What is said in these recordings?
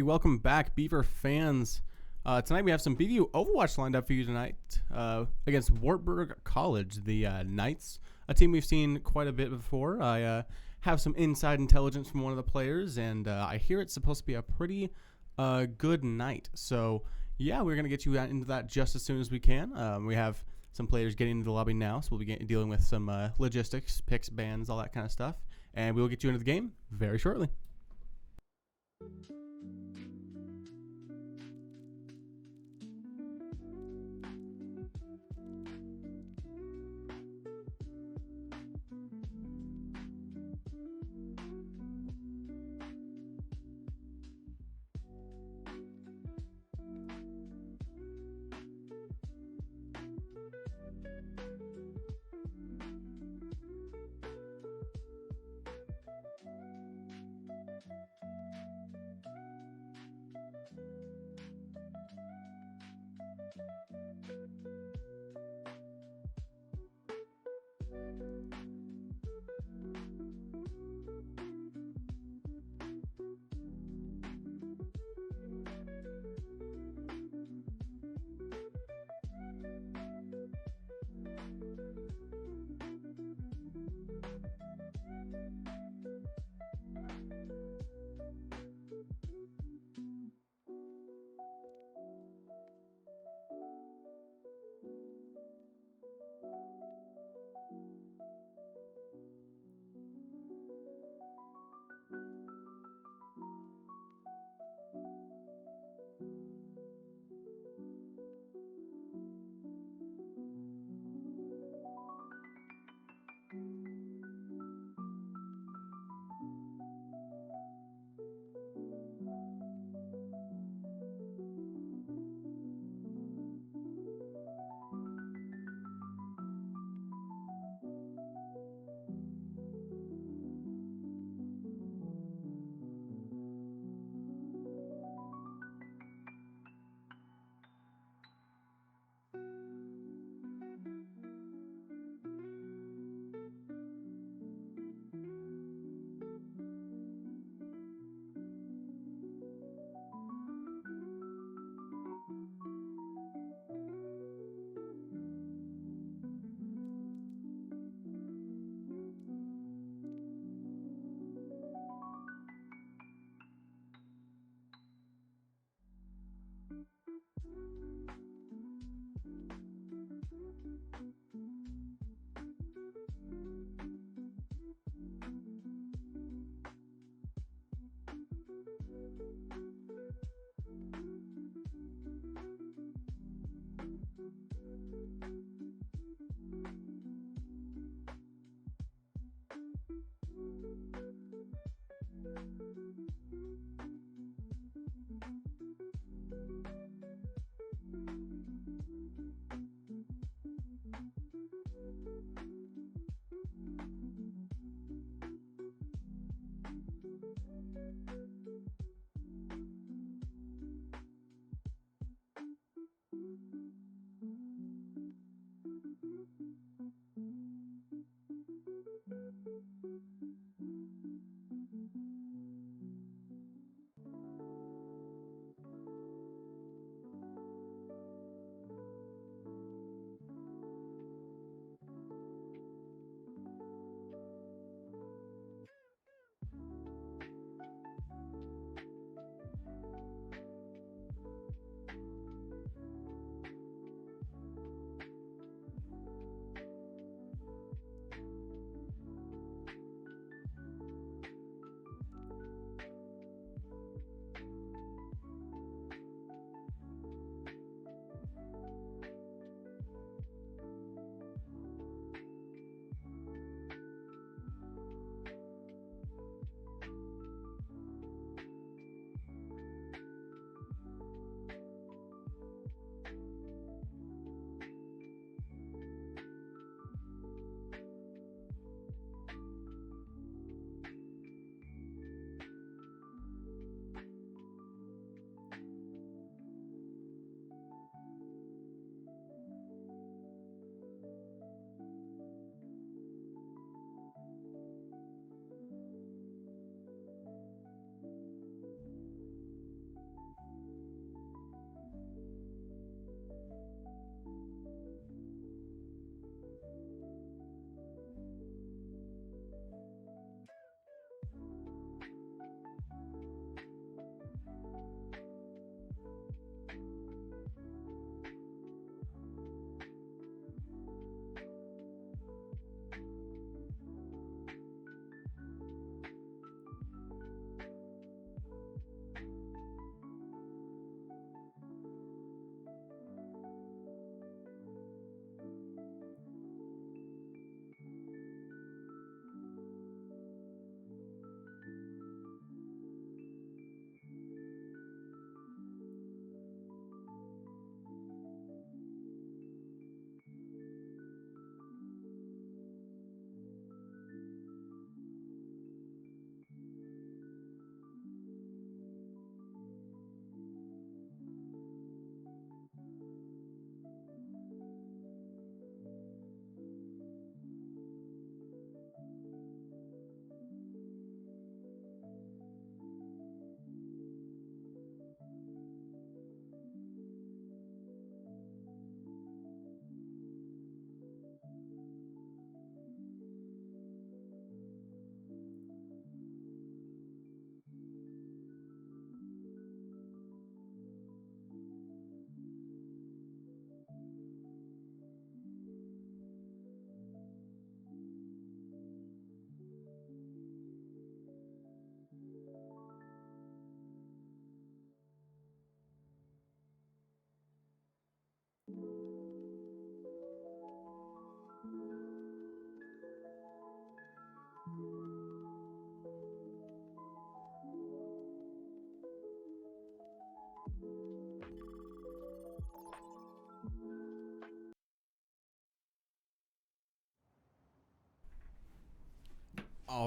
Welcome back, Beaver fans. Tonight we have some BVU Overwatch lined up for you tonight against Wartburg College, the Knights, a team we've seen quite a bit before. I have some inside intelligence from one of the players, and I hear it's supposed to be a pretty good night. So, yeah, we're going to get you into that just as soon as we can. We have some players getting into the lobby now, so we'll be dealing with some logistics, picks, bans, all that kind of stuff. And we will get you into the game very shortly.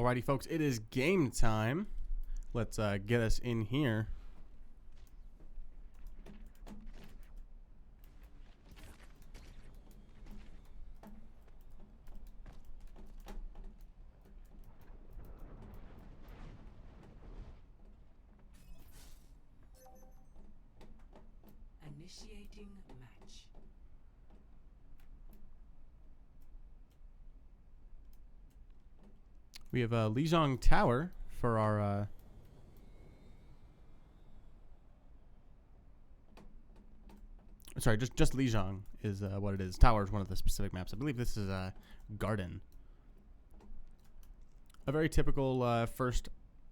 Alrighty, folks, it is game time. Let's get us in here. Initiating match. We have Lijiang Tower for our sorry, just Lijiang is what it is. Tower is one of the specific maps. I believe this is Garden. A very typical first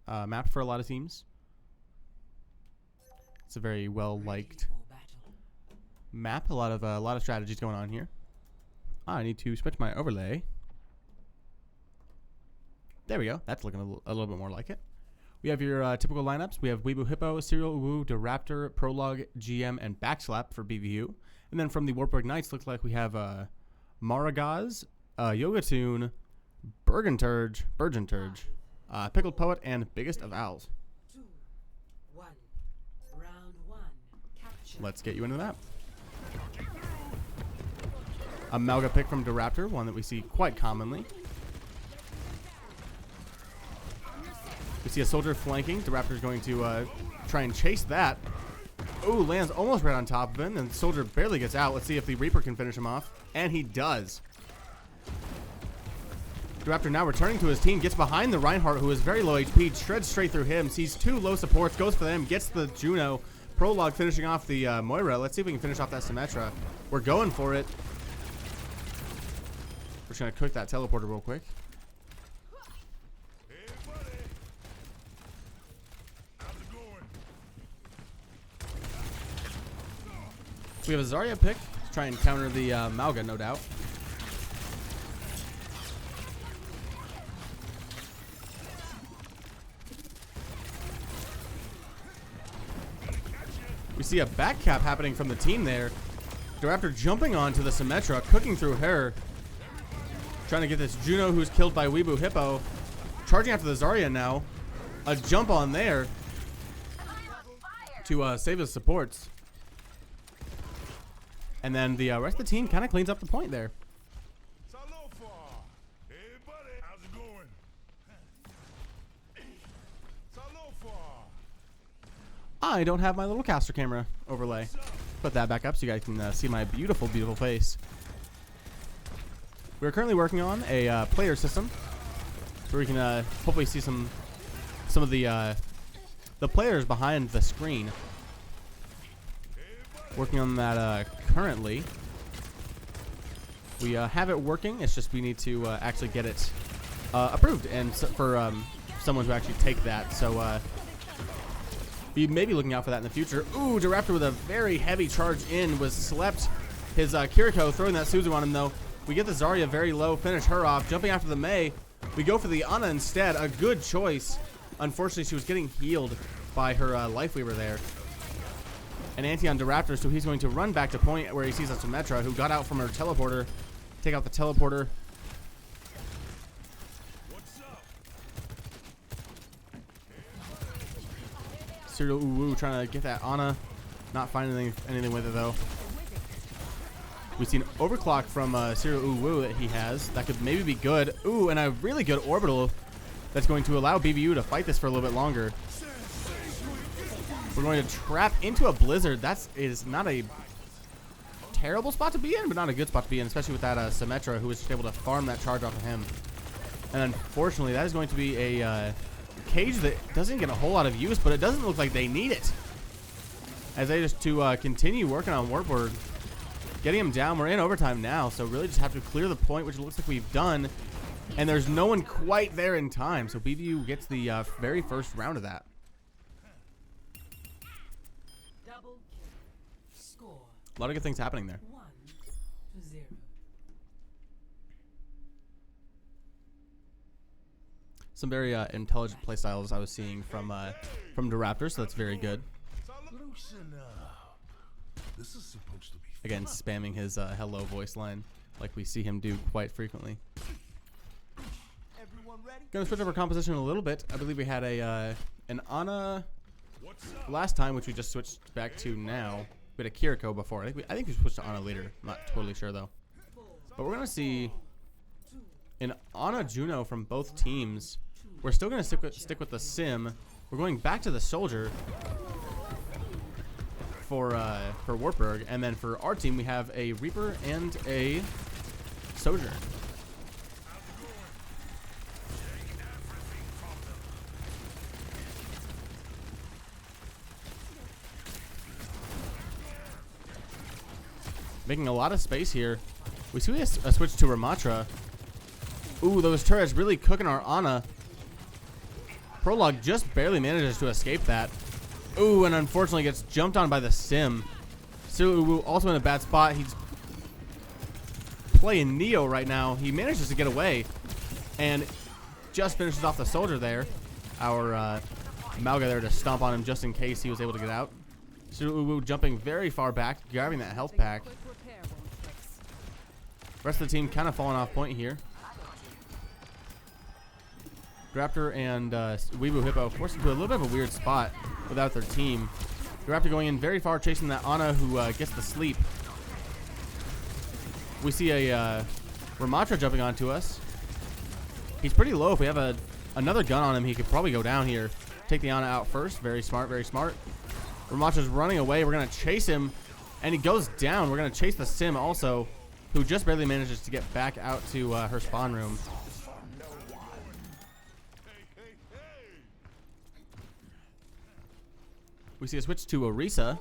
map for a lot of teams. It's a very well liked map. A lot of strategies going on here. I need to switch my overlay. There we go. That's looking a little bit more like it. We have your typical lineups. We have Weebu Hippo, Serial Uwu, Diraptor, Prologue, GM, and Backslap for BVU. And then from the Wartburg Knights, looks like we have Maragaz, Yogatoon, Burgenturge, Pickled Poet, and Biggest of Owls. 2, 1. Round 1. Capture. Let's get you into that. A Malga pick from Diraptor, one that we see quite commonly. We see a soldier flanking. Diraptor's going to try and chase that. Ooh, lands almost right on top of him, and the soldier barely gets out. Let's see if the Reaper can finish him off. And he does. Diraptor now returning to his team, gets behind the Reinhardt, who is very low HP, shreds straight through him, sees two low supports, goes for them, gets the Juno. Prologue finishing off the Moira. Let's see if we can finish off that Symmetra. We're going for it. We're just going to cook that teleporter real quick. We have a Zarya pick to try and counter the Malga, no doubt. We see a back cap happening from the team there. Diraptor jumping onto the Symmetra, cooking through her. Trying to get this Juno, who's killed by Weebu Hippo. Charging after the Zarya now. A jump on there to save his supports. And then the rest of the team kind of cleans up the point there. Hey buddy, how's it going? I don't have my little caster camera overlay. Put that back up so you guys can see my beautiful, beautiful face. We're currently working on a player system where we can hopefully see some of the players behind the screen. Working on that currently. We have it working. It's just we need to actually get it approved, and for someone to actually take that. So we may be looking out for that in the future. Ooh, Diraptor with a very heavy charge in was slept. His Kiriko throwing that Suzu on him though. We get the Zarya very low, finish her off. Jumping after the Mei, we go for the Ana instead. A good choice. Unfortunately, she was getting healed by her Lifeweaver there. An anti on Diraptor, so he's going to run back to point where he sees a Symmetra who got out from her teleporter. Take out the teleporter. Serial Uwu trying to get that Ana. Not finding anything with it though. We've seen overclock from Serial Uwu that he has. That could maybe be good. Ooh, and a really good orbital that's going to allow BVU to fight this for a little bit longer. We're going to trap into a blizzard. That is not a terrible spot to be in, but not a good spot to be in, especially with that Symmetra, who was just able to farm that charge off of him. And unfortunately, that is going to be a cage that doesn't get a whole lot of use, but it doesn't look like they need it. As they just to continue working on Wartburg, getting him down. We're in overtime now, so really just have to clear the point, which it looks like we've done. And there's no one quite there in time, so BVU gets the very first round of that. A lot of good things happening there. 1-0. Some very intelligent playstyles I was seeing from Diraptor, so that's very good. This is supposed to be Again, spamming his hello voice line like we see him do quite frequently. Gonna switch up our composition a little bit. I believe we had a an Ana What's up? last time, which we just switched back to now. We had a Kiriko before. I think we switched to Ana later. I'm not totally sure though. But we're gonna see an Ana Juno from both teams. We're still gonna stick with the Sim. We're going back to the Soldier for Wartburg, and then for our team we have a Reaper and a Sojourn. Making a lot of space here. We see a switch to Ramatra. Ooh, those turrets really cooking our Ana. Prologue just barely manages to escape that. Ooh, and unfortunately gets jumped on by the Sim. Siru also in a bad spot. He's playing Neo right now. He manages to get away and just finishes off the Soldier there. Our Malga there to stomp on him just in case he was able to get out. Siru jumping very far back, grabbing that health pack. Rest of the team kind of falling off point here. Graptor and Weebu Hippo forced into a little bit of a weird spot without their team. Graptor going in very far, chasing that Ana who gets the sleep. We see a Ramatra jumping onto us. He's pretty low. If we have another gun on him, he could probably go down here. Take the Ana out first. Very smart, very smart. Ramatra's running away. We're going to chase him, and he goes down. We're going to chase the Sim also, who just barely manages to get back out to her spawn room. We see a switch to Orisa.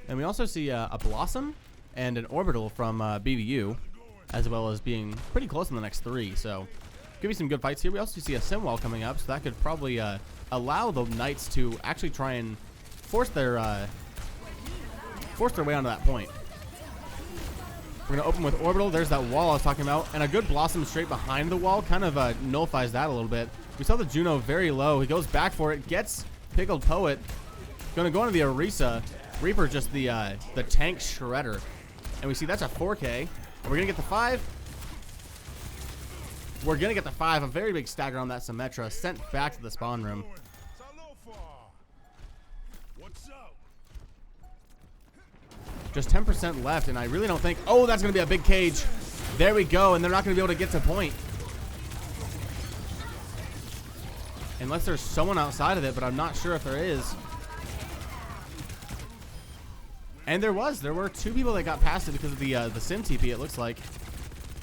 And we also see a Blossom and an Orbital from BBU, as well as being pretty close in the next three. So, give me some good fights here. We also see a Sim Wall coming up, so that could probably allow the Knights to actually try and force their way onto that point. We're going to open with Orbital. There's that wall I was talking about. And a good Blossom straight behind the wall kind of nullifies that a little bit. We saw the Juno very low. He goes back for it. Gets Pickled Poet. Going to go into the Orisa. Reaper just the tank shredder. And we see that's a 4K. And we're going to get the 5. We're going to get the 5. A very big stagger on that Symmetra. Sent back to the spawn room. What's up? Just 10% left, and I really don't think... Oh, that's going to be a big cage. There we go, and they're not going to be able to get to point. Unless there's someone outside of it, but I'm not sure if there is. And there were 2 people that got past it because of the Sim TP, it looks like.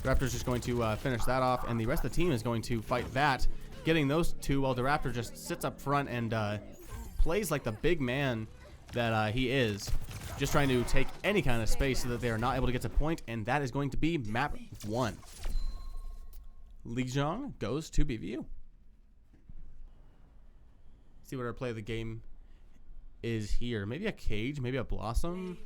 Raptor's just going to finish that off, and the rest of the team is going to fight that, getting those 2 while the Raptor just sits up front and plays like the big man that he is, just trying to take any kind of space so that they are not able to get to point, and that is going to be map 1. Lijiang goes to BVU. See what our play of the game is here. Maybe a cage, maybe a Blossom.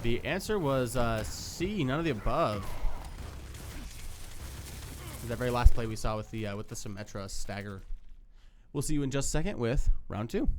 The answer was C, none of the above. That very last play we saw with the Symmetra stagger. We'll see you in just a second with round 2.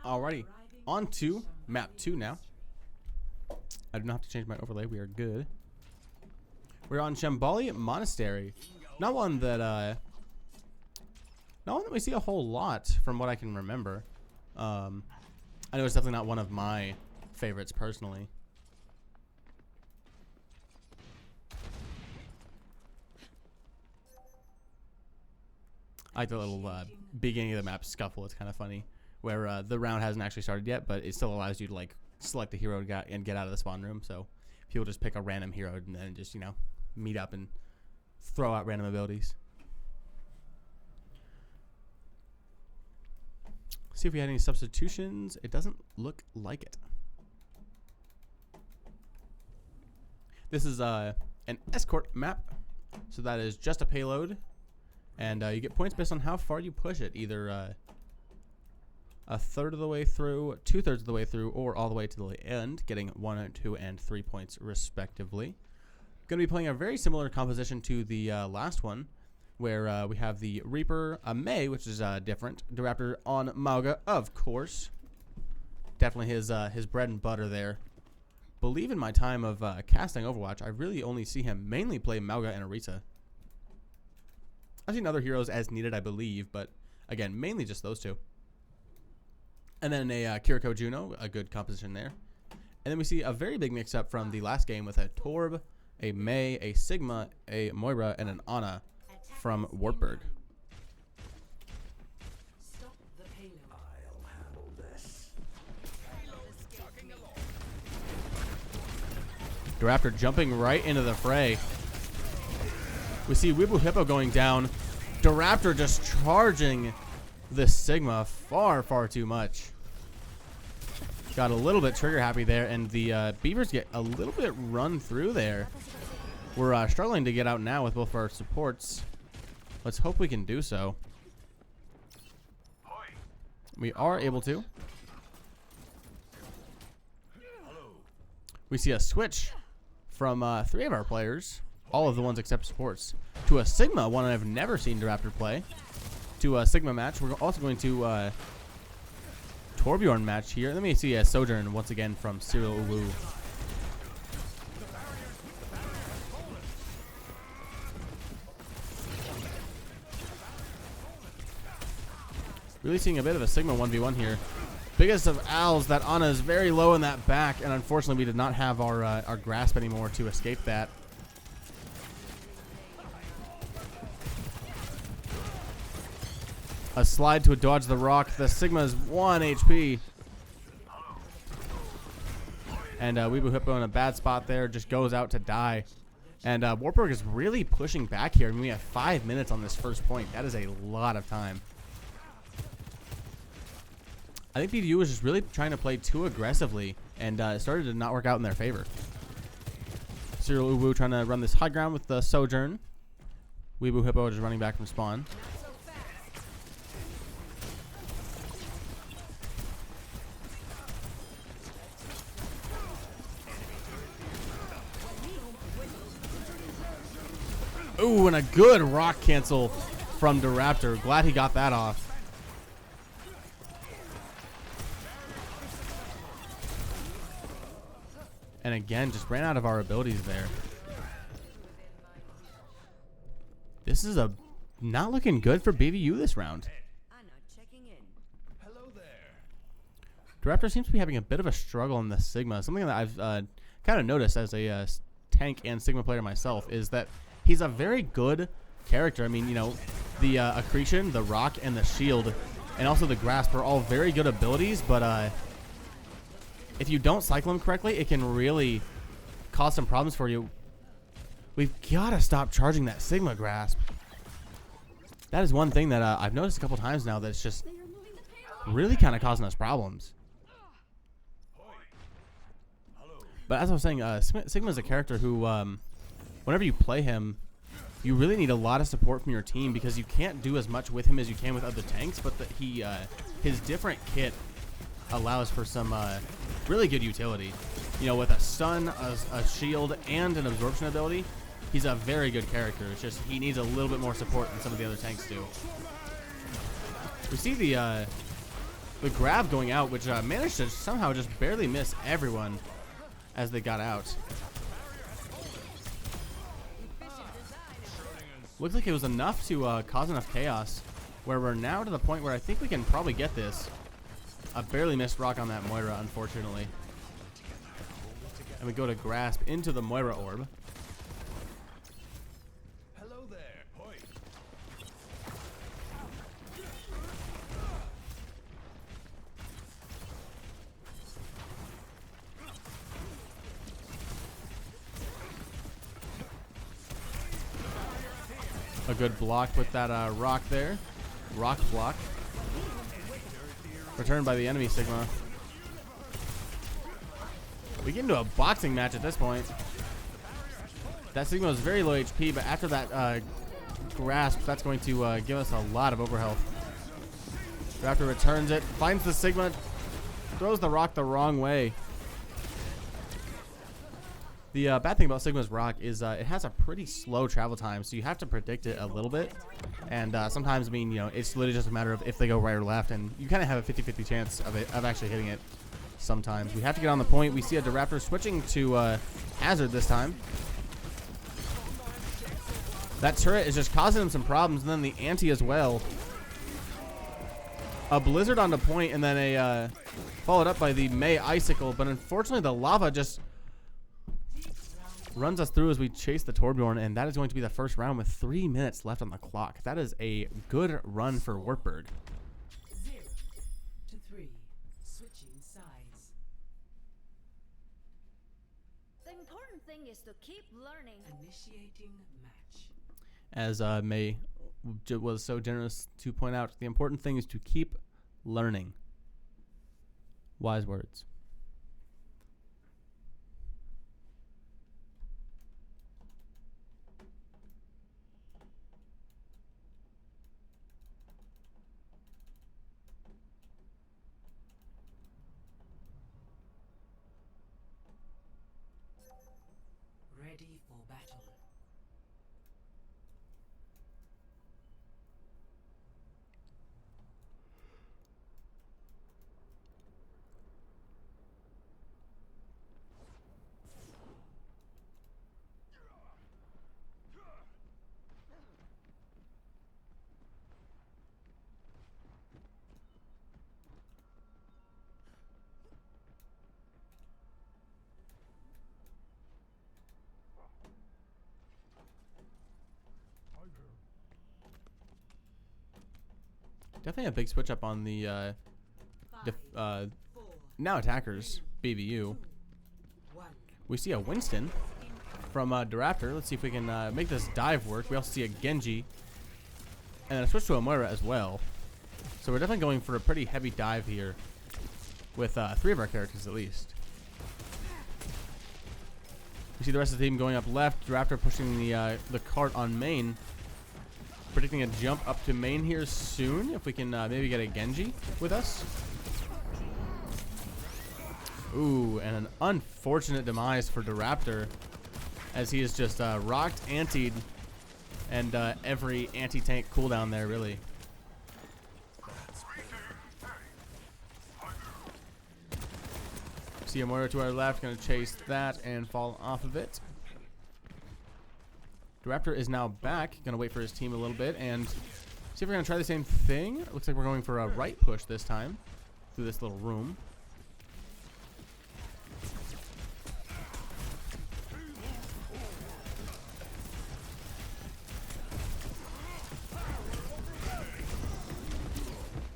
Alrighty, on to map 2 now. I do not have to change my overlay. We are good. We're on Shambali Monastery. Not one that we see a whole lot from what I can remember. I know it's definitely not one of my favorites personally. I like the little beginning of the map scuffle. It's kind of funny, where the round hasn't actually started yet, but it still allows you to like select a hero and get out of the spawn room. So people just pick a random hero and then just, you know, meet up and throw out random abilities. See if we had any substitutions. It doesn't look like it. This is an escort map, so that is just a payload, and you get points based on how far you push it, either a third of the way through, 2/3 of the way through, or all the way to the end, getting 1, 2, and 3 points respectively. Going to be playing a very similar composition to the last one, where we have the Reaper, a Mei, which is different, the Raptor on Mauga, of course. Definitely his bread and butter there. Believe in my time of casting Overwatch, I really only see him mainly play Mauga and Orisa. I've seen other heroes as needed, I believe, but again, mainly just those two. And then a Kiriko Juno, a good composition there. And then we see a very big mix-up from the last game with a Torb, a Mei, a Sigma, a Moira, and an Ana from Wartburg. Stop the payload. I'll handle this. The Raptor jumping right into the fray. We see Weeble Hippo going down. The Raptor just charging the Sigma far, far too much. Got a little bit trigger happy there, and the Beavers get a little bit run through there. We're struggling to get out now with both of our supports. Let's hope we can do so. We are able to. We see a switch from 3 of our players, all of the ones except supports, to a Sigma, one I've never seen the Raptor play, to a Sigma match. We're also going to Torbjorn match here. Let me see a Sojourn once again from Cyril Uwu. Really seeing a bit of a Sigma 1v1 here. Biggest of Owls, that Ana is very low in that back, and unfortunately we did not have our grasp anymore to escape that. A slide to a dodge the rock. The Sigma's 1 HP. And Weeble Hippo in a bad spot there, just goes out to die. And Wartburg is really pushing back here. I mean, we have 5 minutes on this first point. That is a lot of time. I think BDU was just really trying to play too aggressively, and it started to not work out in their favor. Cyril Uwu trying to run this high ground with the Sojourn. Weeble Hippo just running back from spawn. Ooh, and a good rock cancel from the Raptor. Glad he got that off. And again, just ran out of our abilities there. This is not looking good for BVU this round. Hello there. The Raptor seems to be having a bit of a struggle in the Sigma. Something that I've kind of noticed as a tank and Sigma player myself is that he's a very good character. I mean, you know, the Accretion, the Rock, and the Shield, and also the Grasp are all very good abilities, but if you don't cycle them correctly, it can really cause some problems for you. We've got to stop charging that Sigma Grasp. That is one thing that I've noticed a couple times now that's just really kind of causing us problems. But as I was saying, Sigma is a character who, whenever you play him, you really need a lot of support from your team because you can't do as much with him as you can with other tanks, but his different kit allows for some really good utility. You know, with a stun, a shield, and an absorption ability, he's a very good character. It's just he needs a little bit more support than some of the other tanks do. We see the The grab going out, which managed to somehow just barely miss everyone as they got out. Looks like it was enough to cause enough chaos, where we're now to the point where I think we can probably get this. A barely missed rock on that Moira, unfortunately. And we go to grasp into the Moira orb. Hello there. Hoi. A good block with that rock there. Rock block. Returned by the enemy Sigma. We get into a boxing match at this point. That Sigma is very low HP, but after that grasp, that's going to give us a lot of overhealth. Raptor returns it, finds the Sigma, throws the rock the wrong way. The bad thing about Sigma's rock is it has a pretty slow travel time, so you have to predict it a little bit. And sometimes, I mean, you know, it's literally just a matter of if they go right or left, and you kind of have a 50-50 chance of actually hitting it. Sometimes we have to get on the point. We see a Raptor switching to Hazard this time. That turret is just causing him some problems, and then the anti as well. A blizzard on the point, and then a followed up by the May icicle, but unfortunately the lava just runs us through as we chase the Torbjorn, and that is going to be the first round with 3 minutes left on the clock. That is a good run for Wartburg. 0 to 3. Switching sides. The important thing is to keep learning. Initiating match. As May was so generous to point out, the important thing is to keep learning. Wise words. Ready for battle. Definitely a big switch up on the now attackers BVU. 1. We see a Winston from Raptor. Let's see if we can make this dive work. We also see a Genji and a switch to a Moira as well. So we're definitely going for a pretty heavy dive here with 3 of our characters at least. We see the rest of the team going up left. Raptor pushing the cart on main. Predicting a jump up to main here soon. If we can maybe get a Genji with us. Ooh, and an unfortunate demise for the Raptor, as he is just rocked, antied, and every anti-tank cooldown there, really. See a Moira to our left, going to chase that and fall off of it. The Raptor is now back, going to wait for his team a little bit and see if we're going to try the same thing. It looks like we're going for a right push this time through this little room.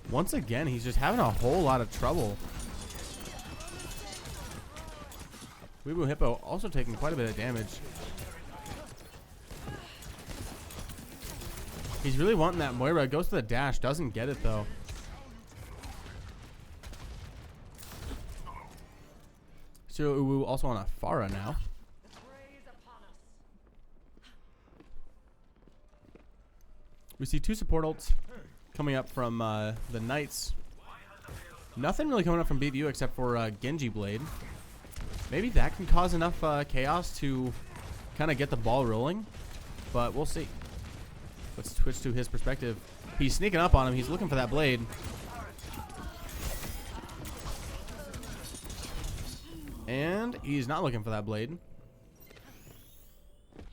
Once again, he's just having a whole lot of trouble. Weebu Hippo also taking quite a bit of damage. He's really wanting that Moira. Goes to the dash. Doesn't get it, though. So Uwu also on a Pharah now. We see 2 support ults coming up from the Knights. Nothing really coming up from BBU except for Genji Blade. Maybe that can cause enough chaos to kind of get the ball rolling, but we'll see. Let's switch to his perspective. He's sneaking up on him. He's looking for that blade. And he's not looking for that blade.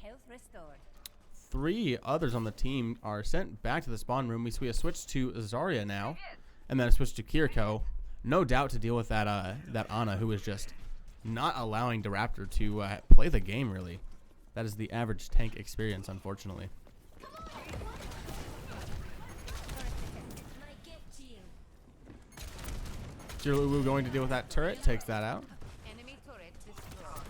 Health restored. 3 others on the team are sent back to the spawn room. We see a switch to Zarya now, and then a switch to Kiriko. No doubt to deal with that that Ana, who is just not allowing the Raptor to play the game, really. That is the average tank experience, unfortunately. Zero going to deal with that turret, takes that out. Enemy turret destroyed.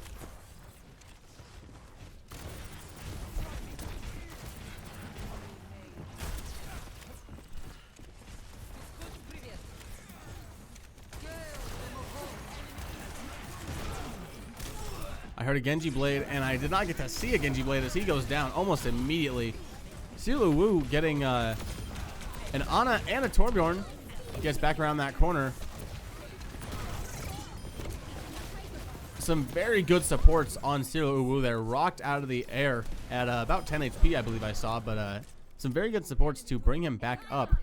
I heard a Genji blade, and I did not get to see a Genji blade as he goes down almost immediately. Silu Wu getting an Ana and a Torbjorn. Gets back around that corner. Some very good supports on Silu Wu there. Rocked out of the air at about 10 HP, I believe I saw. But some very good supports to bring him back up.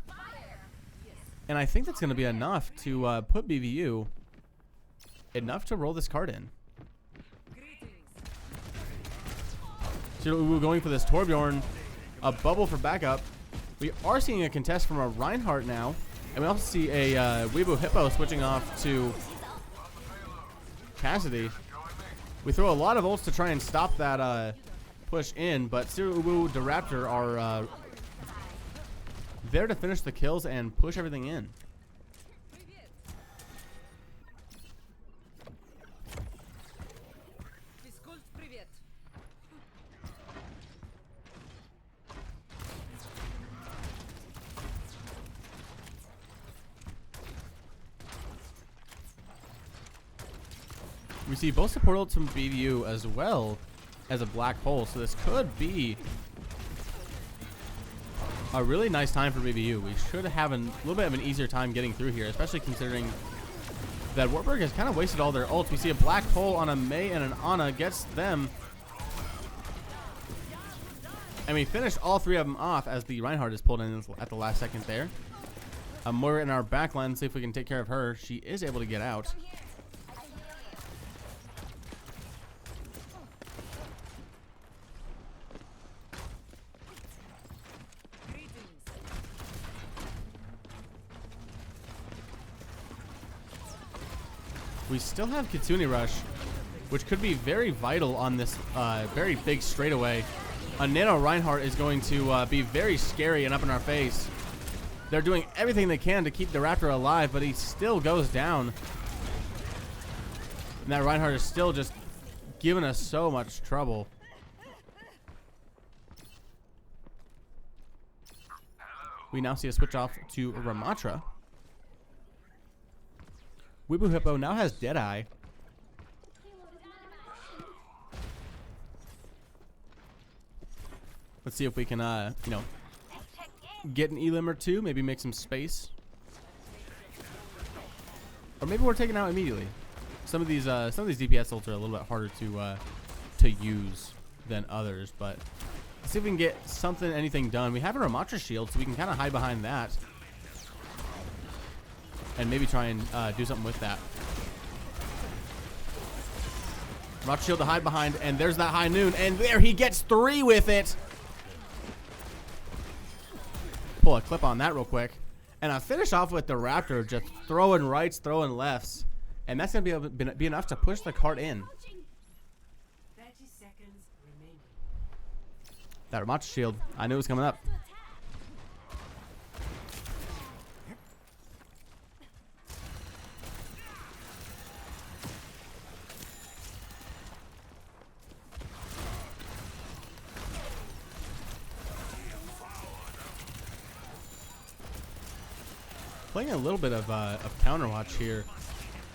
And I think that's going to be enough to put BVU enough to roll this card in. Silu going for this Torbjorn. A bubble for backup. We are seeing a contest from a Reinhardt now. And we also see a Weebu Hippo switching off to Cassidy. We throw a lot of ults to try and stop that push in. But Siru the Raptor are there to finish the kills and push everything in. We see both support ults from BDU as well as a black hole, so this could be a really nice time for BBU. We should have a little bit of an easier time getting through here, especially considering that Wartburg has kind of wasted all their ults. We see a black hole on a Mei and an Ana, gets them. And we finish all 3 of them off as the Reinhardt is pulled in at the last second there. Moira in our back line, see if we can take care of her. She is able to get out. We still have Kitsune Rush, which could be very vital on this very big straightaway. A Nano Reinhardt is going to be very scary and up in our face. They're doing everything they can to keep the Raptor alive, but he still goes down. And that Reinhardt is still just giving us so much trouble. We now see a switch off to Ramatra. Weebu Hippo now has Deadeye. Let's see if we can, you know, get an Elim or 2, maybe make some space. Or maybe we're taking out immediately. Some of these DPS ults are a little bit harder to use than others, but let's see if we can get anything done. We have a Ramatra shield, so we can kind of hide behind that. And maybe try and do something with that. Rock shield to hide behind, and there's that high noon, and there he gets 3 with it. Pull a clip on that real quick. And I finish off with the Raptor just throwing rights, throwing lefts. And that's going to be enough to push the cart in. 30 seconds remaining. That Ramatra shield, I knew it was coming up. Playing a little bit of Counterwatch here,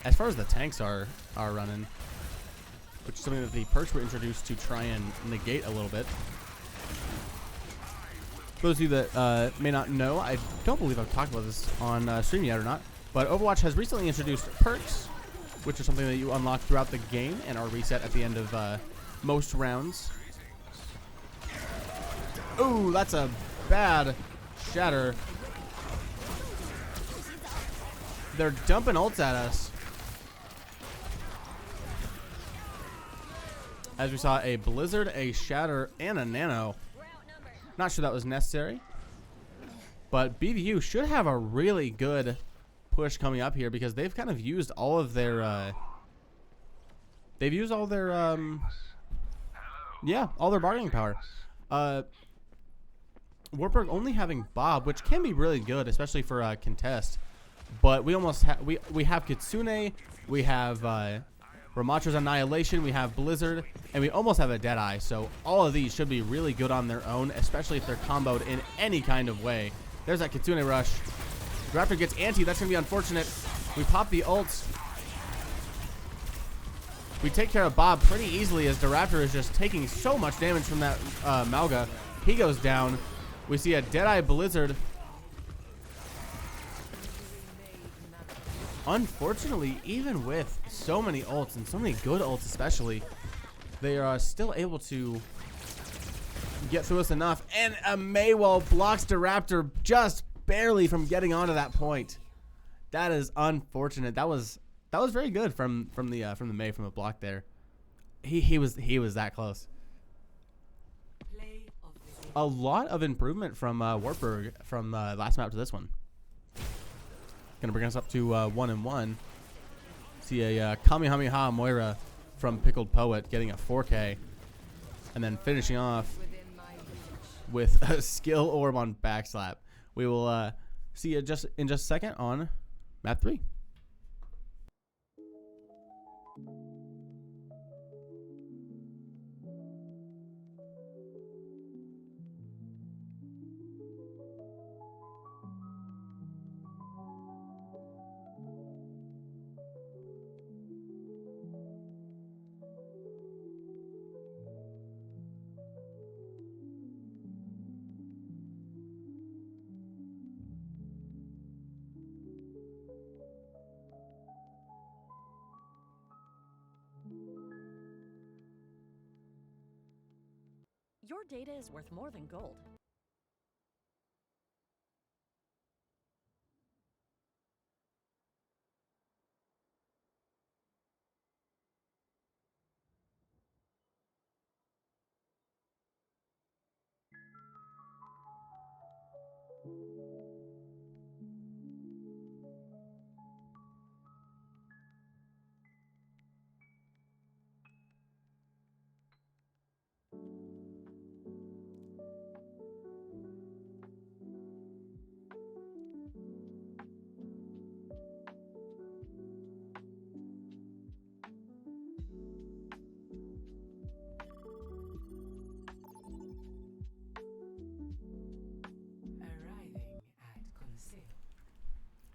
as far as the tanks are running, which is something that the perks were introduced to try and negate a little bit. For those of you that may not know, I don't believe I've talked about this on stream yet or not, but Overwatch has recently introduced perks, which are something that you unlock throughout the game and are reset at the end of most rounds. Ooh, that's a bad shatter. They're dumping ults at us. as we saw a Blizzard, a Shatter, and a Nano. Not sure that was necessary, but BVU should have a really good push coming up here because they've kind of used all of their all their bargaining power. Wartburg only having Bob, which can be really good, especially for contest. But we almost we have Kitsune, we have Ramacho's Annihilation, we have Blizzard, and we almost have a Deadeye. So all of these should be really good on their own, especially if they're comboed in any kind of way. There's that Kitsune rush. Raptor gets anti. That's going to be unfortunate. We pop the ults. We take care of Bob pretty easily as the Raptor is just taking so much damage from that Malga. He goes down. We see a Deadeye Blizzard. Unfortunately, even with so many ults and so many good ults especially, they are still able to get through us enough. And a Maywell blocks the Raptor just barely from getting onto that point. That is unfortunate. That was very good from the May from the block there. He was that close. A lot of improvement from Wartburg from last map to this one. Gonna bring us up to 1-1. See a Kamehameha Moira from Pickled Poet getting a 4K, and then finishing off with a skill orb on backslap. We will see you in just a second on map 3. Your data is worth more than gold.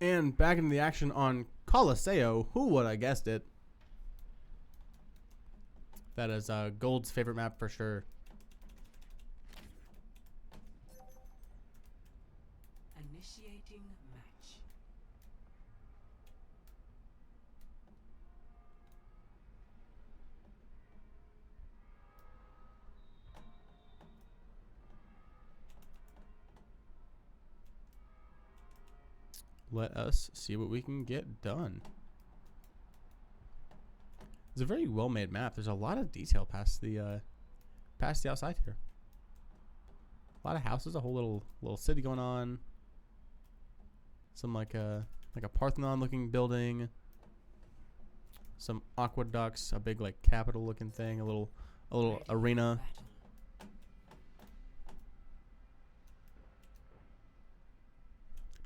And back into the action on Colosseo. Who would have guessed it? That is Gold's favorite map for sure. Initiating match. Let us see what we can get done. It's a very well-made map. There's a lot of detail past the outside here. A lot of houses, a whole little city going on. Some like a Parthenon-looking building. Some aqueducts, a big like Capitol-looking thing, a little arena.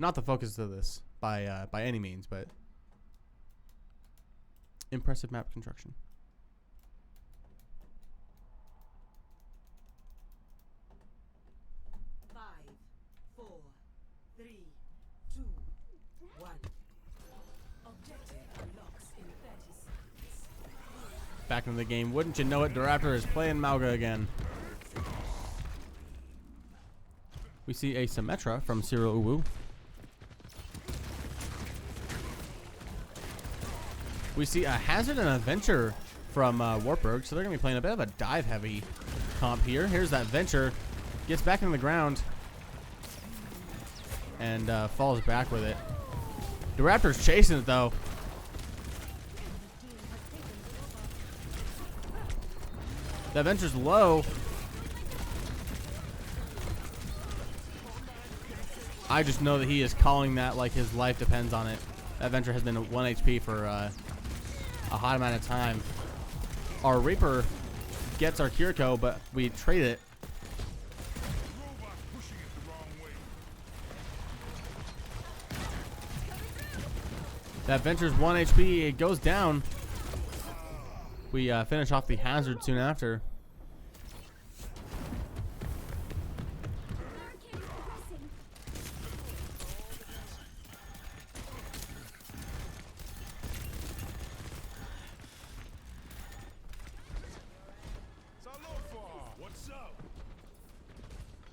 Not the focus of this by any means, but impressive map construction. Five, 4, 3, 2, 1. Objective unlocks in 30 seconds. Back into the game. Wouldn't you know it, the Raptor is playing Malga again. We see a Symmetra from Cyril Uwu. We see a Hazard and a Venture from Wartburg, so they're going to be playing a bit of a dive-heavy comp here. Here's that Venture. Gets back into the ground and falls back with it. The Raptor's chasing it, though. That Venture's low. I just know that he is calling that like his life depends on it. That Venture has been 1 HP for a hot amount of time. Our Reaper gets our Kiriko, but we trade it. That Venture's 1 HP. It goes down. We finish off the hazard soon after. What's up?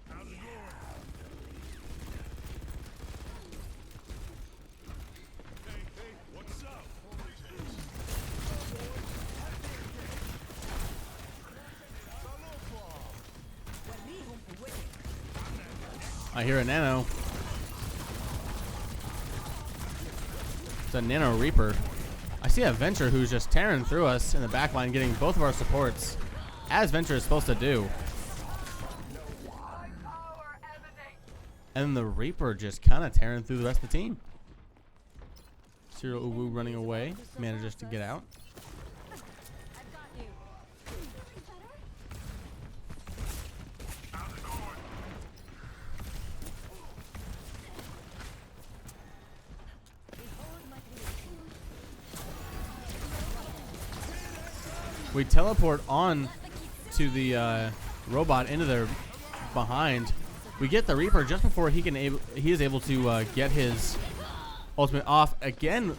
How's it going? Hey, what's up? I hear a Nano. It's a Nano Reaper. I see a Venture who's just tearing through us in the back line, getting both of our supports, as Venture is supposed to do. And the Reaper just kind of tearing through the rest of the team. Zero Uwu running away, manages to get out. We teleport on to the robot into their behind. We get the Reaper just before he is able to get his ultimate off again,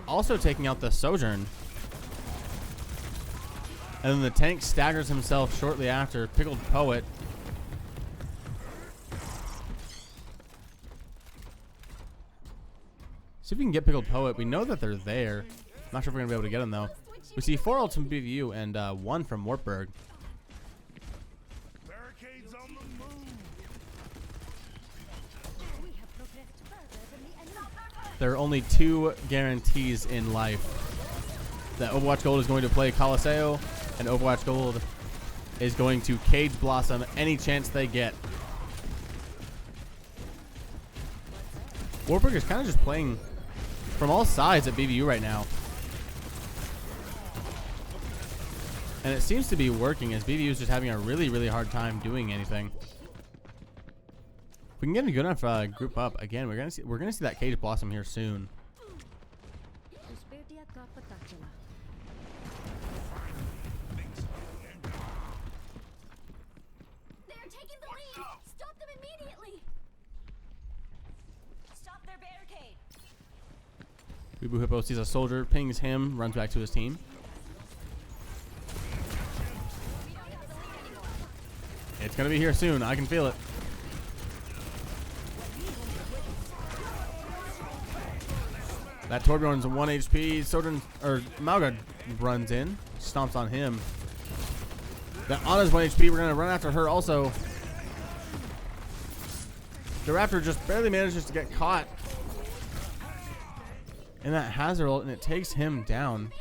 also taking out the Sojourn. And then the tank staggers himself shortly after. Pickled Poet. See if we can get Pickled Poet. We know that they're there. Not sure if we're going to be able to get them though. We see 4 ults from BVU and 1 from Wartburg. Barricades on the move. There are only 2 guarantees in life. That Overwatch Gold is going to play Colosseo, and Overwatch Gold is going to Cage Blossom any chance they get. Wartburg is kind of just playing from all sides at BVU right now. And it seems to be working, as BVU is just having a really, really hard time doing anything. If we can get a good enough group up again, we're gonna see that Cage Blossom here soon. They're taking the lead. Stop them immediately. Stop their barricade. Weebu Hippo sees a soldier, pings him, runs back to his team. It's gonna be here soon. I can feel it. That Torbjorn's 1 HP. Sojourn or Mauga runs in, stomps on him. That Anna's 1 HP. We're gonna run after her also. The Raptor just barely manages to get caught in that hazard ult, and it takes him down.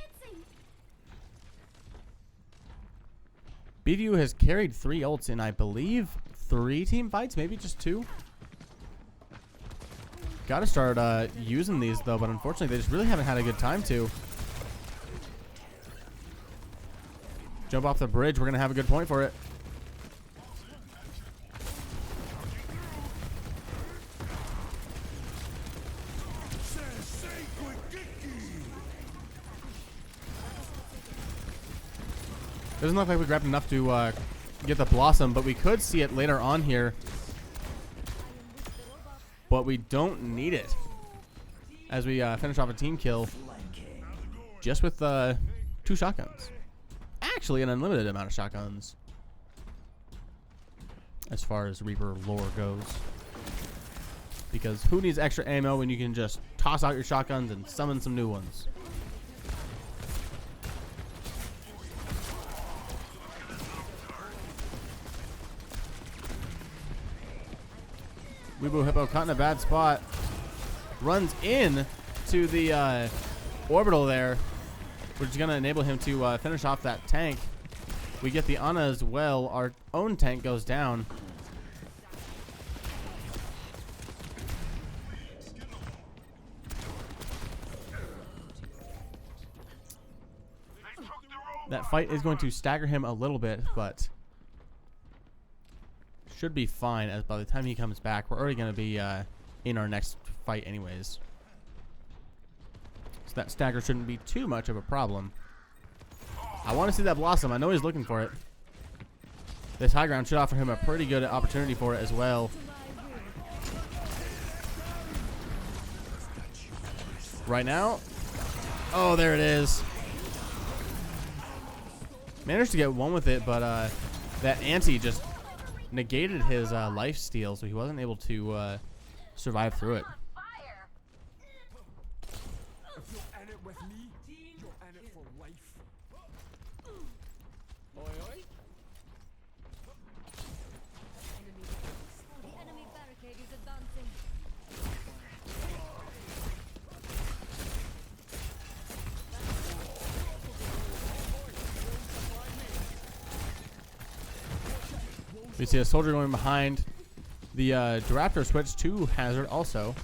BVU has carried 3 ults in, I believe, 3 team fights, maybe just 2. Got to start using these though, but unfortunately they just really haven't had a good time to. Jump off the bridge. We're gonna have a good point for it. Doesn't look like we grabbed enough to get the Blossom, but we could see it later on here. But we don't need it, as we finish off a team kill just with 2 shotguns. Actually, an unlimited amount of shotguns as far as Reaper lore goes. Because who needs extra ammo when you can just toss out your shotguns and summon some new ones? Weebu Hippo caught in a bad spot. Runs in to the orbital there, which is going to enable him to finish off that tank. We get the Ana as well. Our own tank goes down. That fight is going to stagger him a little bit, but should be fine, as by the time he comes back, we're already going to be in our next fight anyways. So that stagger shouldn't be too much of a problem. I want to see that Blossom. I know he's looking for it. This high ground should offer him a pretty good opportunity for it as well. Right now. Oh, there it is. Managed to get one with it, but that ante just negated his life steal, so he wasn't able to survive through it. If you're in it with me, you're in it for life. Oi, oi. The enemy barricade is advancing. We see a soldier going behind. The Raptor switched to Hazard also.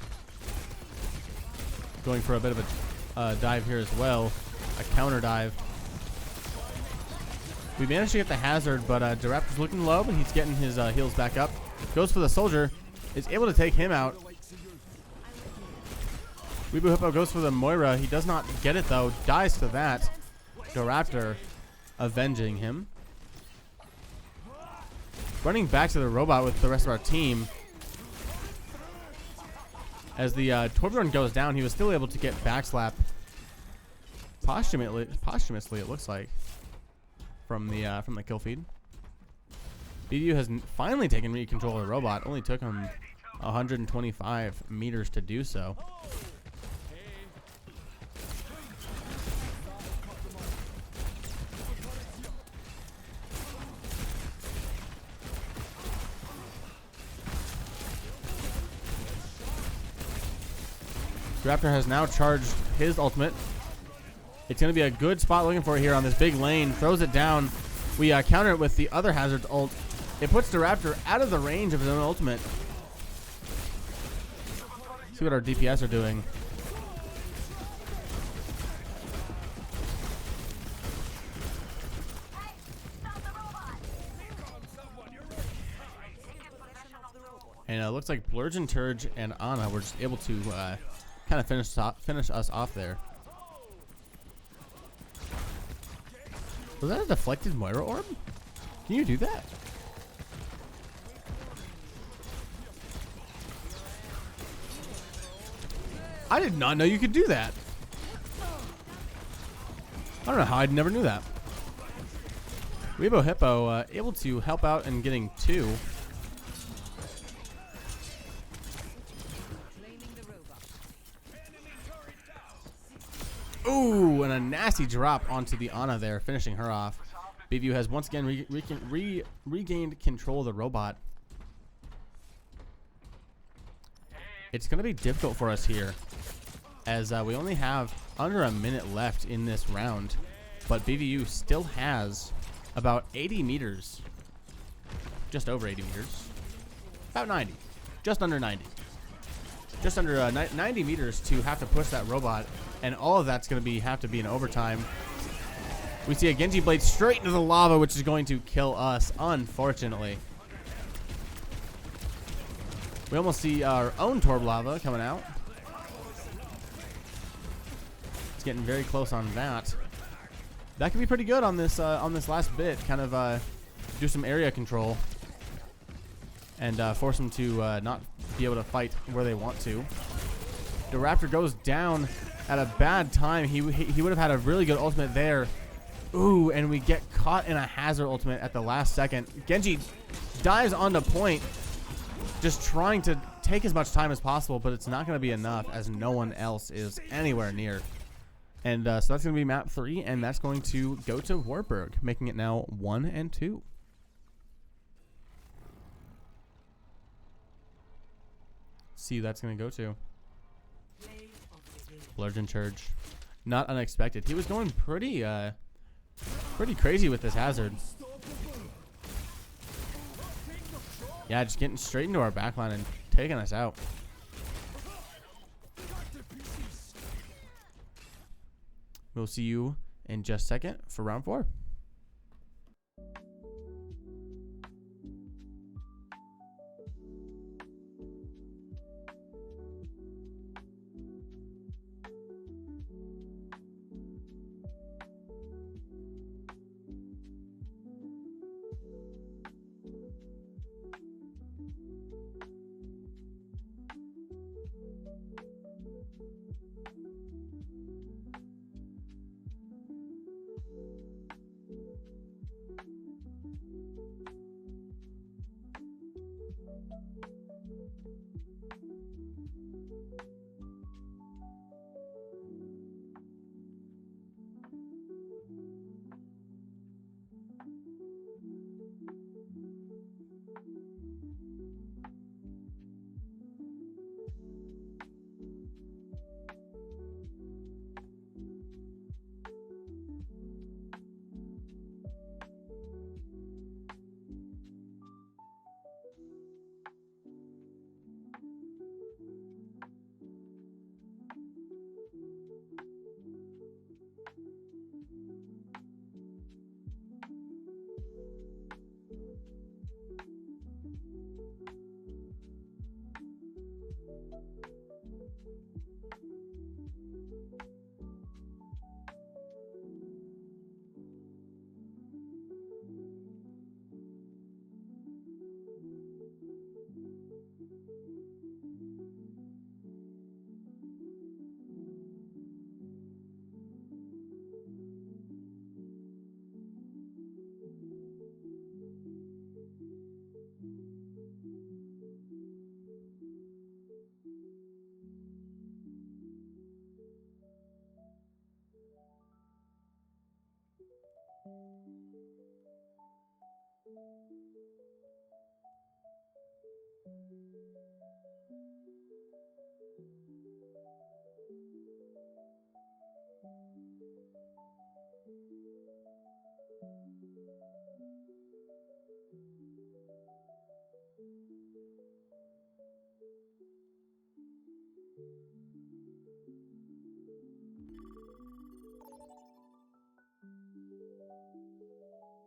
Going for a bit of a dive here as well. A counter dive. We managed to get the Hazard, but Raptor's looking low, but he's getting his heals back up. Goes for the soldier. Is able to take him out. Weebu Hippo goes for the Moira. He does not get it though. Dies to that. Raptor avenging him. Running back to the robot with the rest of our team. As the Torbjorn goes down, he was still able to get backslap posthumously, it looks like, from the kill feed. BDU has finally taken control of the robot. Only took him 125 meters to do so. Raptor has now charged his ultimate. It's going to be a good spot looking for it here on this big lane. Throws it down. We counter it with the other Hazard's ult. It puts the Raptor out of the range of his own ultimate. See what our DPS are doing. And it looks like Blurgen, Turge, and Ana were just able to kind of finish us off there. Was that a deflected Moira orb? Can you do that? I did not know you could do that. I don't know how I never knew that. Weebo Hippo able to help out in getting 2. Ooh, and a nasty drop onto the Ana there, finishing her off. BVU has once again regained control of the robot. It's going to be difficult for us here, as we only have under a minute left in this round. But BVU still has about 80 meters. Just over 80 meters. About 90. Just under 90. Just under 90 meters to have to push that robot. And all of that's going to have to be in overtime. We see a Genji Blade straight into the lava, which is going to kill us, unfortunately. We almost see our own Torb Lava coming out. It's getting very close on that. That could be pretty good on this last bit. Kind of do some area control and force them to not be able to fight where they want to. The Raptor goes down at a bad time. He would have had a really good ultimate there. Ooh, and we get caught in a Hazard ultimate at the last second. Genji dives onto point, just trying to take as much time as possible, but it's not going to be enough as no one else is anywhere near. And so that's going to be map 3, and that's going to go to Wartburg, making it now 1 and 2. See who that's going to go to. Blurgen Church. Not unexpected. He was going pretty crazy with this Hazard. Yeah, just getting straight into our backline and taking us out. We'll see you in just a second for round 4.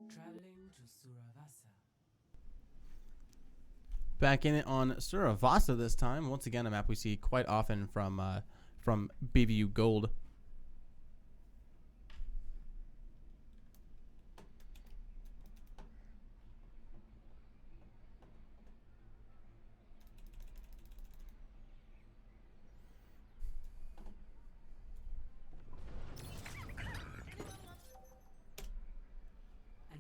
Traveling to Suravasa. Back in it on Suravasa this time. Once again, a map we see quite often from BVU Gold.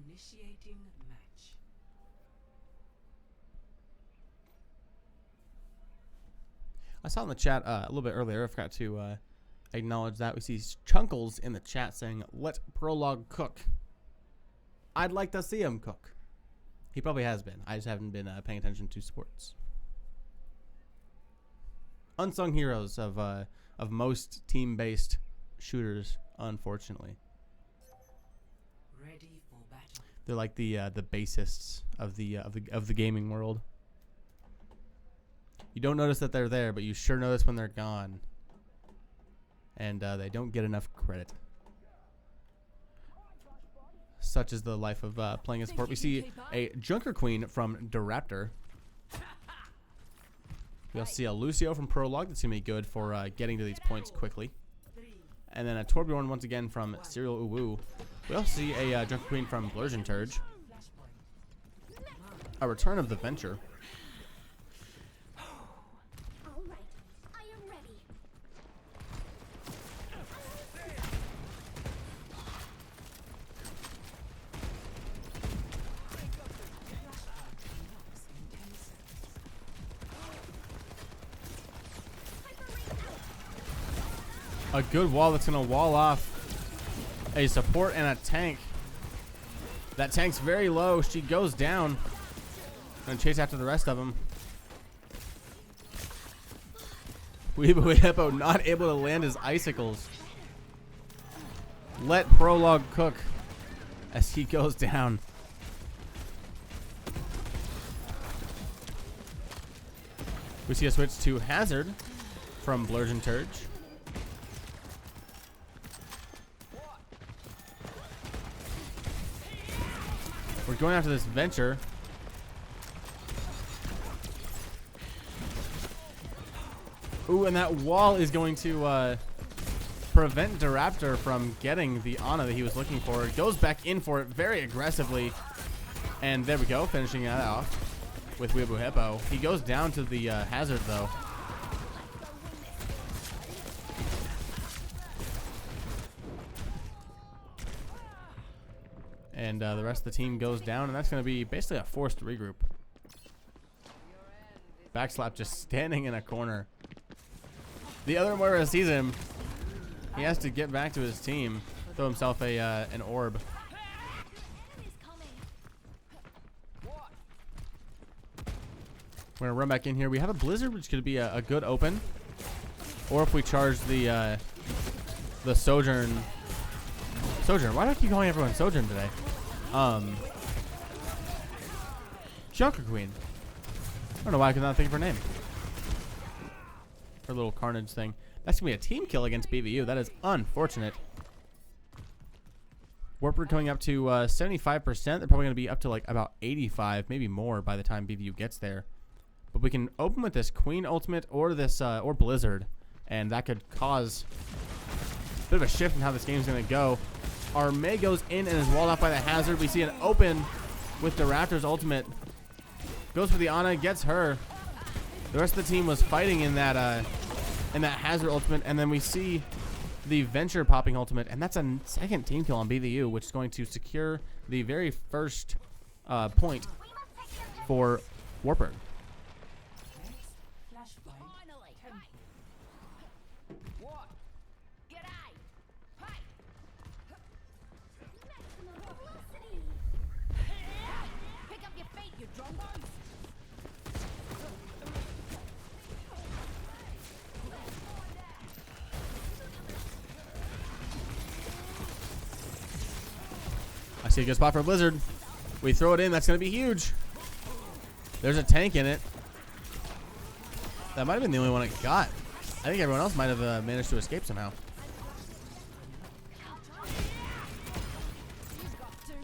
Initiating match. I saw in the chat a little bit earlier. I forgot to acknowledge that. We see Chunkles in the chat saying, "Let Prologue cook." I'd like to see him cook. He probably has been. I just haven't been paying attention to sports. Unsung heroes of most team-based shooters, unfortunately. Ready for battle. They're like the bassists of the gaming world. You don't notice that they're there, but you sure notice when they're gone. And they don't get enough credit. Such is the life of playing a sport. We see a Junker Queen from Diraptor. We also see a Lucio from Prologue. That's going to be good for getting to these points quickly. And then a Torbjorn once again from Serial Uwu. We also see a Junker Queen from Blurgenturge. A return of the Venture. All right, I am ready. A good wall that's going to wall off a support and a tank. That tank's very low. She goes down. Gonna chase after the rest of them. Weeaboo Hippo not able to land his icicles. Let Prologue cook as he goes down. We see a switch to Hazard from Blurge and Turge. We're going after this Venture. Ooh, and that wall is going to prevent Diraptor from getting the Ana that he was looking for. Goes back in for it very aggressively. And there we go, finishing that off with Weeaboo Hippo. He goes down to the Hazard, though. And the rest of the team goes down, and that's going to be basically a forced regroup. Backslap just standing in a corner. The other Moira sees him. He has to get back to his team. Throw himself a an orb. We're going to run back in here. We have a Blizzard, which could be a good open. Or if we charge the Sojourn. Sojourn. Why do I keep calling everyone Sojourn today? Junker Queen. I don't know why I could not think of her name. Her little Carnage thing. That's going to be a team kill against BVU. That is unfortunate. Wartburg coming up to 75%. They're probably going to be up to like about 85, maybe more by the time BVU gets there. But we can open with this Queen Ultimate or this or Blizzard, and that could cause a bit of a shift in how this game is going to go. Our May goes in and is walled off by the Hazard. We see an open with the Raptors Ultimate. Goes for the Ana, gets her. The rest of the team was fighting in that Hazard Ultimate, and then we see the Venture popping Ultimate, and that's a second team kill on BVU, which is going to secure the very first point for Wartburg. I see a good spot for a Blizzard. We throw it in. That's going to be huge. There's a tank in it. That might have been the only one it got. I think everyone else might have managed to escape somehow.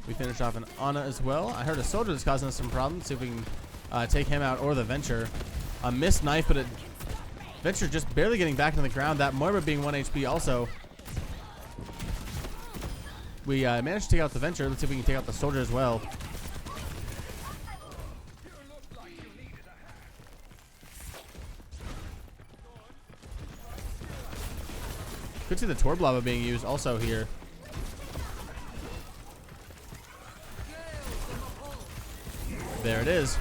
We finish off an Ana as well. I heard a Soldier that's causing us some problems. See if we can take him out or the Venture. A missed knife, but Venture just barely getting back to the ground. That Moira being 1 HP also. We managed to take out the Venture. Let's see if we can take out the Soldier as well. Could see the Torb Lava being used also here. There it is.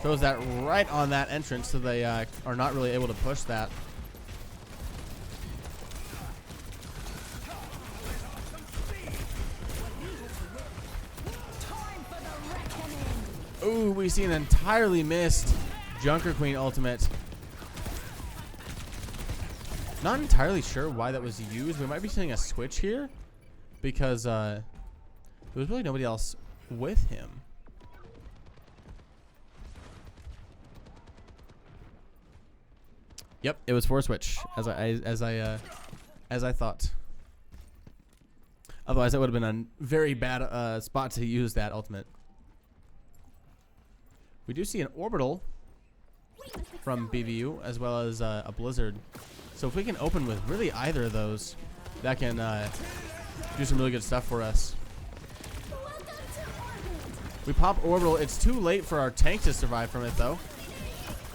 Throws that right on that entrance, so they are not really able to push that. Ooh, we see an entirely missed Junker Queen Ultimate. Not entirely sure why that was used. We might be seeing a switch here because there was really nobody else with him. Yep, it was for a switch, as I thought. Otherwise, that would have been a very bad spot to use that ultimate. We do see an orbital from BVU as well as a Blizzard. So if we can open with really either of those, that can do some really good stuff for us. We pop orbital. It's too late for our tank to survive from it, though.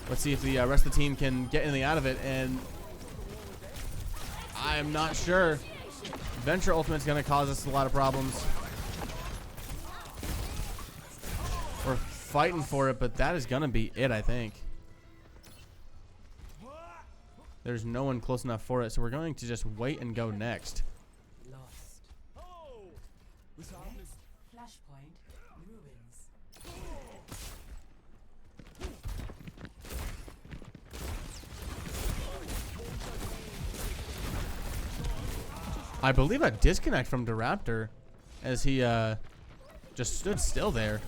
Let's see if the rest of the team can get anything out of it, and I'm not sure. Venture Ultimate's going to cause us a lot of problems. We're fighting for it, but that is going to be it, I think. There's no one close enough for it, so we're going to just wait and go next. Lost. Flashpoint ruins. I believe a disconnect from Diraptor as he just stood still there.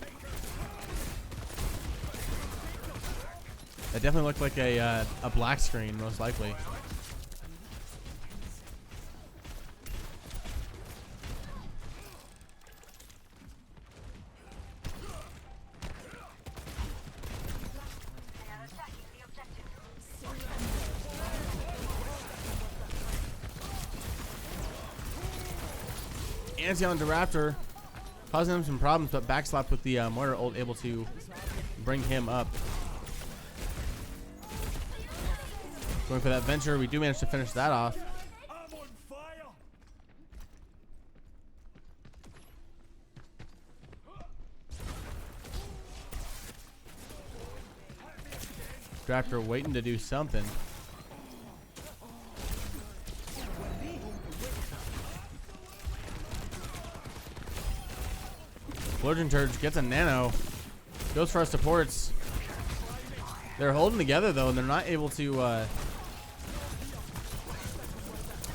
That definitely looked like a black screen, most likely. Anti on the Raptor, causing him some problems, but backslap with the Moira ult able to bring him up. Going for that venture, we do manage to finish that off. I'm on fire. Raptor waiting to do something. Bludgeon Turge gets a nano. Goes for our supports. They're holding together though, and they're not able to.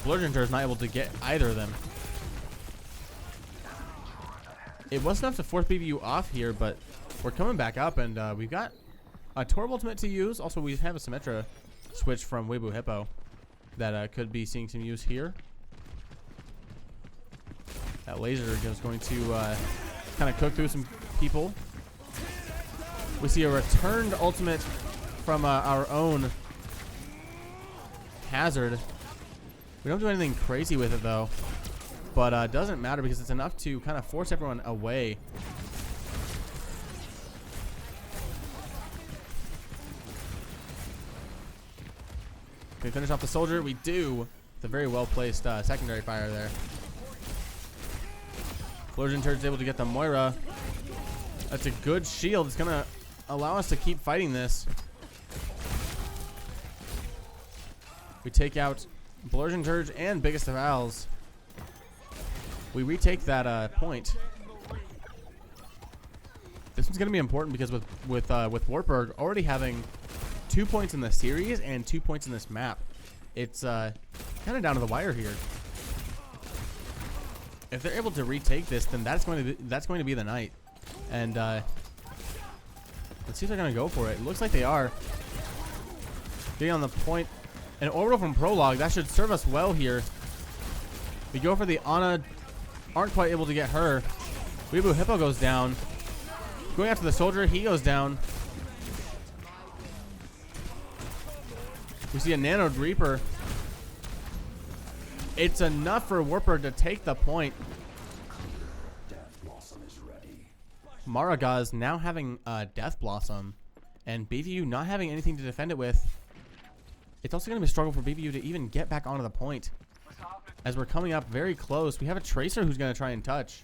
Bludgeon Turge is not able to get either of them. It wasn't enough to force BBU off here, but we're coming back up, and we've got a Torb ultimate to use. Also, we have a Symmetra switch from Weibo Hippo that could be seeing some use here. That laser is going to kind of cook through some people. We see a returned ultimate from our own Hazard. We don't do anything crazy with it though, but it doesn't matter because it's enough to kind of force everyone away. Can we finish off the soldier? We do. It's a very well placed secondary fire there. Bludgeon Turd is able to get the Moira. That's a good shield. It's going to allow us to keep fighting this. We take out Bludgeon Turd and Biggest of Owls. We retake that point. This one's going to be important because with Wartburg already having 2 points in the series and 2 points in this map, it's kind of down to the wire here. If they're able to retake this, then that's going to be the night. And let's see if they're going to go for it. It looks like they are. Getting on the point. An orbital from Prologue. That should serve us well here. We go for the Ana. Aren't quite able to get her. Weibo Hippo goes down. Going after the soldier. He goes down. We see a Nano Reaper. It's enough for Wartburg to take the point. Maragaz now having Death Blossom, and BVU not having anything to defend it with. It's also going to be a struggle for BVU to even get back onto the point. As we're coming up very close, we have a Tracer who's going to try and touch.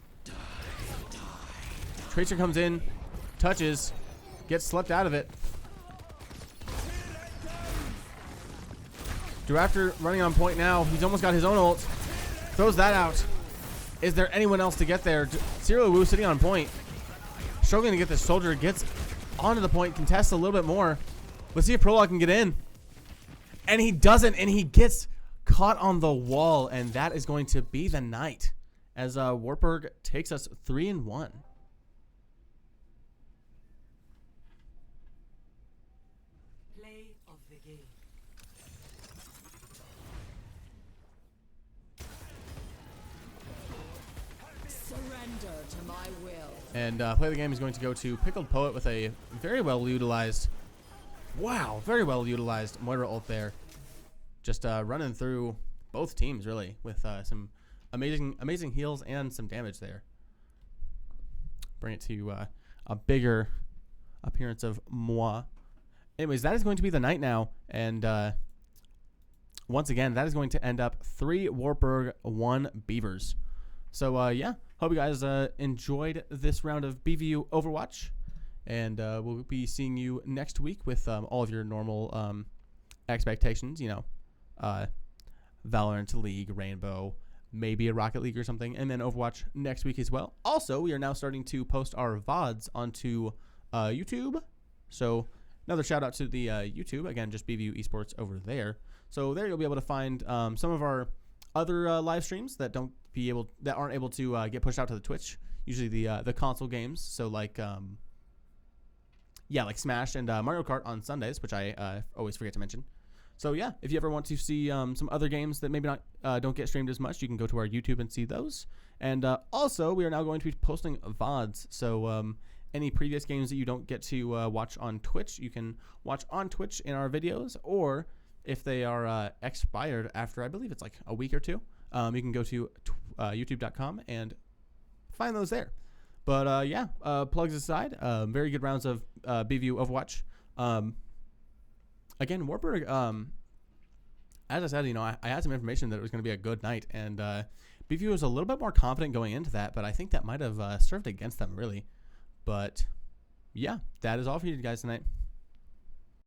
Tracer comes in, touches, gets slept out of it. Raptor running on point now. He's almost got his own ult. Throws that out. Is there anyone else to get there? Zero Wu sitting on point. Struggling to get the soldier. Gets onto the point. Contests a little bit more. Let's see if Prologue can get in. And he doesn't. And he gets caught on the wall. And that is going to be the night. As Wartburg takes us 3-1. Play of the game. Surrender to my will. And play of the game is going to go to Pickled Poet with a very well utilized, very well utilized Moira ult there. Just running through both teams really with some amazing heals and some damage there. Bring it to a bigger appearance of moi. Anyways, that is going to be the night now, and once again, that is going to end up 3 Wartburg, 1 Beavers. So yeah, hope you guys enjoyed this round of BVU Overwatch, and we'll be seeing you next week with all of your normal expectations. You know, Valorant, League, Rainbow, maybe a Rocket League or something, and then Overwatch next week as well. Also, we are now starting to post our VODs onto YouTube. So another shout out to the YouTube. Again, just BVU Esports over there. So there you'll be able to find some of our other live streams that aren't able to get pushed out to the Twitch. Usually the console games. So like yeah, like Smash and Mario Kart on Sundays, which I always forget to mention. So yeah, if you ever want to see some other games that maybe not don't get streamed as much, you can go to our YouTube and see those. And also, we are now going to be posting VODs. So any previous games that you don't get to watch on Twitch, you can watch on Twitch in our videos, or if they are expired after, I believe it's like a week or two, you can go to youtube.com and find those there. But yeah, plugs aside, very good rounds of BVU Overwatch. Again, Wartburg, as I said, I had some information that it was going to be a good night, and BVU was a little bit more confident going into that, but I think that might have served against them, really. But yeah, that is all for you guys tonight.